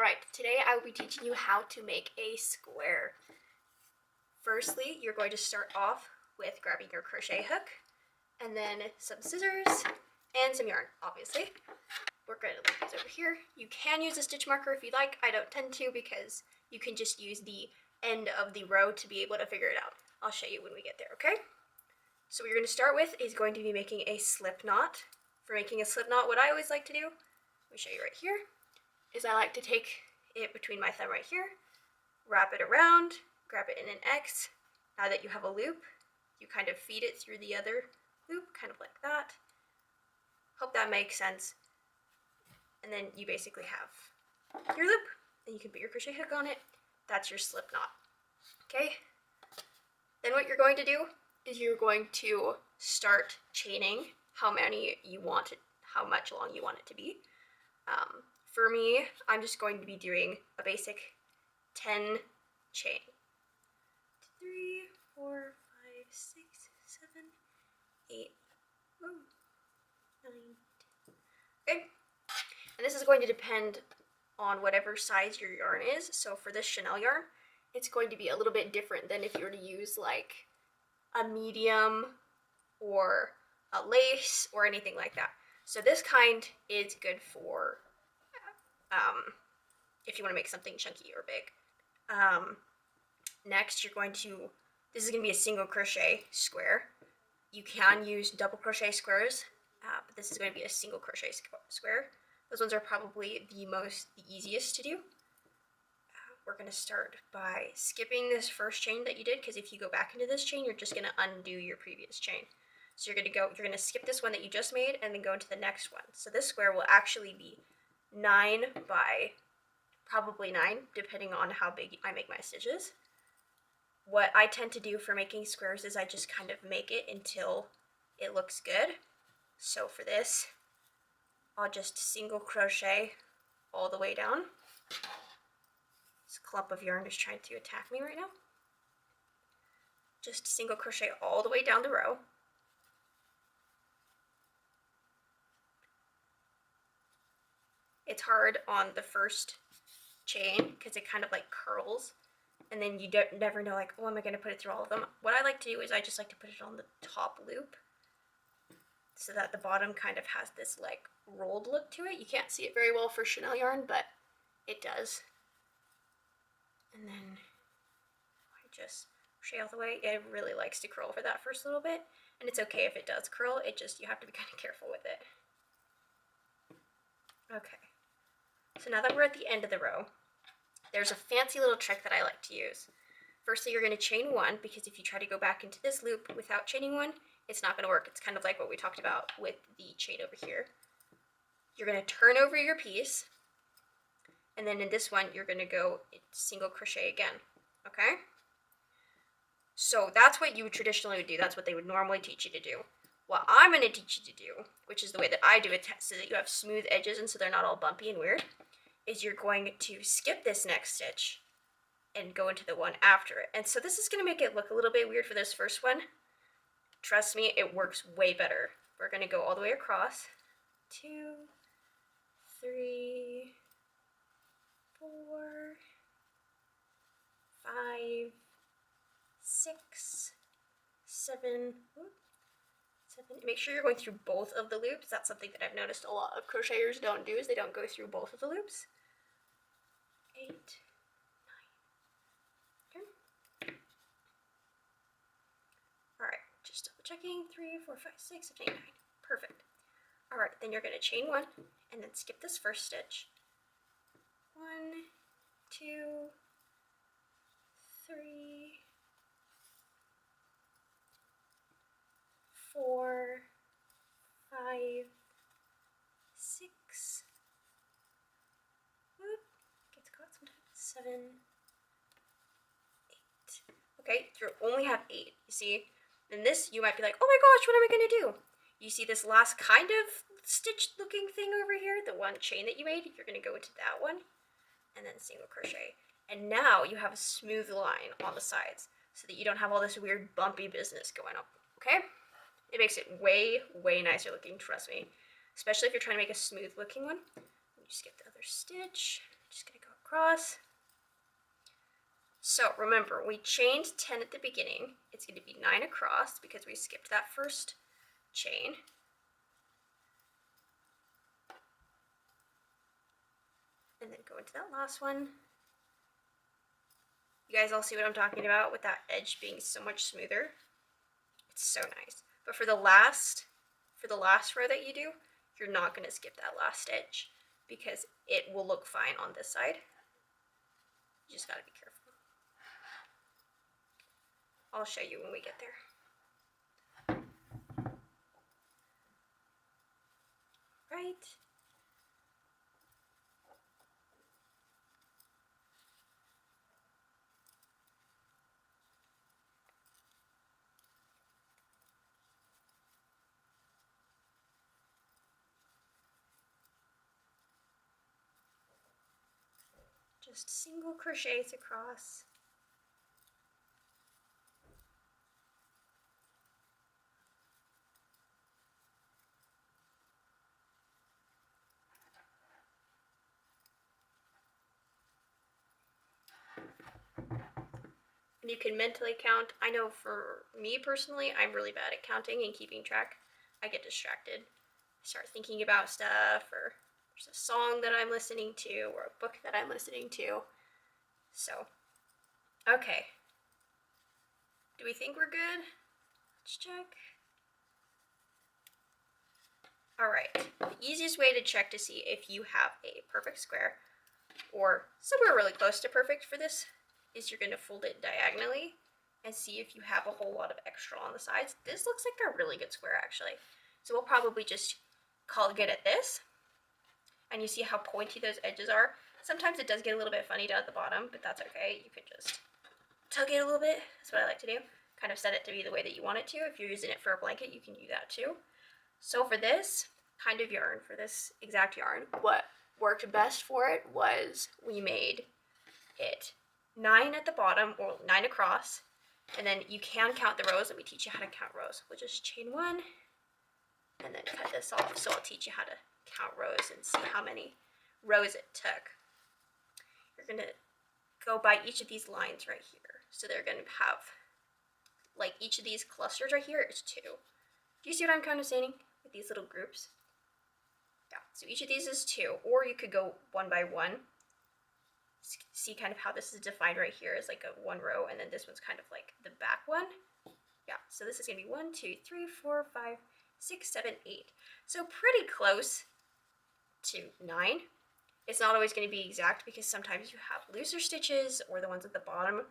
Alright, today I will be teaching you how to make a square. Firstly, you're going to start off with grabbing your crochet hook, and then some scissors, and some yarn, obviously. We're going to leave these over here. You can use a stitch marker if you like. I don't tend to because you can just use the end of the row to be able to figure it out. I'll show you when we get there, okay? So what you're going to start with is going to be making a slip knot. For making a slip knot, what I always like to do, let me show you right here, is I like to take it between my thumb right here, wrap it around, grab it in an X. Now that you have a loop, you kind of feed it through the other loop, kind of like that. Hope that makes sense. And then you basically have your loop, and you can put your crochet hook on it. That's your slip knot. Okay? Then what you're going to do is you're going to start chaining how many you want it, how much long you want it to be. For me, I'm just going to be doing a basic 10 chain. 3, 4, 5, 6, 7, 8, 9, 10. Okay? And this is going to depend on whatever size your yarn is. So for this Chanel yarn, it's going to be a little bit different than if you were to use like a medium or a lace or anything like that. So this kind is good for if you want to make something chunky or big. Next, you're going to, this is going to be a single crochet square. You can use double crochet squares, but this is going to be a single crochet square. Those ones are probably the easiest to do. We're going to start by skipping this first chain that you did, because if you go back into this chain, you're just going to undo your previous chain. So you're going to skip this one that you just made and then go into the next one. So this square will actually be 9 by probably 9, depending on how big I make my stitches. What I tend to do for making squares is I just kind of make it until it looks good. So for this, I'll just single crochet all the way down. This clump of yarn is trying to attack me right now. Just single crochet all the way down the row. It's hard on the first chain because it kind of like curls, and then you never know like, oh, am I going to put it through all of them? What I like to do is I just like to put it on the top loop so that the bottom kind of has this like rolled look to it. You can't see it very well for Chanel yarn, but it does. And then I just crochet all the way. It really likes to curl for that first little bit, and it's okay if it does curl. It just, you have to be kind of careful with it. Okay. So now that we're at the end of the row, there's a fancy little trick that I like to use. Firstly, you're going to chain 1, because if you try to go back into this loop without chaining 1, it's not going to work. It's kind of like what we talked about with the chain over here. You're going to turn over your piece, and then in this one, you're going to go single crochet again, okay? So that's what you would traditionally would do. That's what they would normally teach you to do. What I'm going to teach you to do, which is the way that I do it so that you have smooth edges and so they're not all bumpy and weird, is you're going to skip this next stitch and go into the one after it. And so this is going to make it look a little bit weird for this first one. Trust me, it works way better. We're going to go all the way across. 2, 3, 4, 5, 6, 7. Make sure you're going through both of the loops. That's something that I've noticed a lot of crocheters don't do, is they don't go through both of the loops. 8, 9. Okay. Alright, just double checking. 3, 4, 5, 6, 7, 8, 9. Perfect. Alright, then you're going to chain 1 and then skip this first stitch. 1, 2, 3, 4, 5, 6, whoop, gets caught sometimes, 7, 8. Okay, you only have 8, you see? And this, you might be like, oh my gosh, what am I going to do? You see this last kind of stitched looking thing over here, the one chain that you made, you're going to go into that one, and then single crochet. And now you have a smooth line on the sides, so that you don't have all this weird bumpy business going on, okay? It makes it way, way nicer looking, trust me. Especially if you're trying to make a smooth looking one. You skip the other stitch, just gonna go across. So remember, we chained 10 at the beginning. It's going to be 9 across because we skipped that first chain. And then go into that last one. You guys all see what I'm talking about with that edge being so much smoother? It's so nice. But for the last row that you do, you're not going to skip that last edge because it will look fine on this side. You just got to be careful. I'll show you when we get there. Right. Just single crochets across. And you can mentally count. I know for me personally, I'm really bad at counting and keeping track. I get distracted. I start thinking about stuff, or there's a song that I'm listening to, or a book that I'm listening to. So, okay. Do we think we're good? Let's check. Alright, the easiest way to check to see if you have a perfect square, or somewhere really close to perfect for this, is you're going to fold it diagonally and see if you have a whole lot of extra on the sides. This looks like a really good square actually. So we'll probably just call it good at this. And you see how pointy those edges are? Sometimes it does get a little bit funny down at the bottom, but that's okay. You can just tug it a little bit. That's what I like to do. Kind of set it to be the way that you want it to. If you're using it for a blanket, you can do that too. So for this kind of yarn, for this exact yarn, what worked best for it was we made it 9 at the bottom, or 9 across, and then you can count the rows. Let me teach you how to count rows. We'll just chain 1 and then cut this off. So I'll teach you how to count rows and see how many rows it took. You're going to go by each of these lines right here. So they're going to have, like, each of these clusters right here is 2. Do you see what I'm kind of saying with these little groups? Yeah, so each of these is 2, or you could go one by one. See kind of how this is defined right here is like a 1 row, and then this one's kind of like the back one. Yeah, so this is going to be 1, 2, 3, 4, 5, 6, 7, 8. So pretty close to 9. It's not always going to be exact because sometimes you have looser stitches, or the ones at the bottom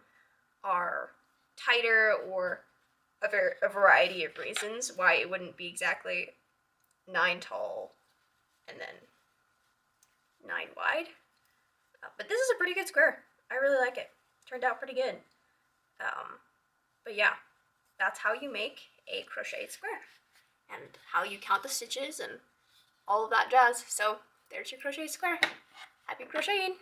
are tighter, or a variety of reasons why it wouldn't be exactly 9 tall and then 9 wide. But this is a pretty good square. I really like it. Turned out pretty good. But yeah, that's how you make a crocheted square, and how you count the stitches and all of that jazz. So there's your crocheted square. Happy crocheting!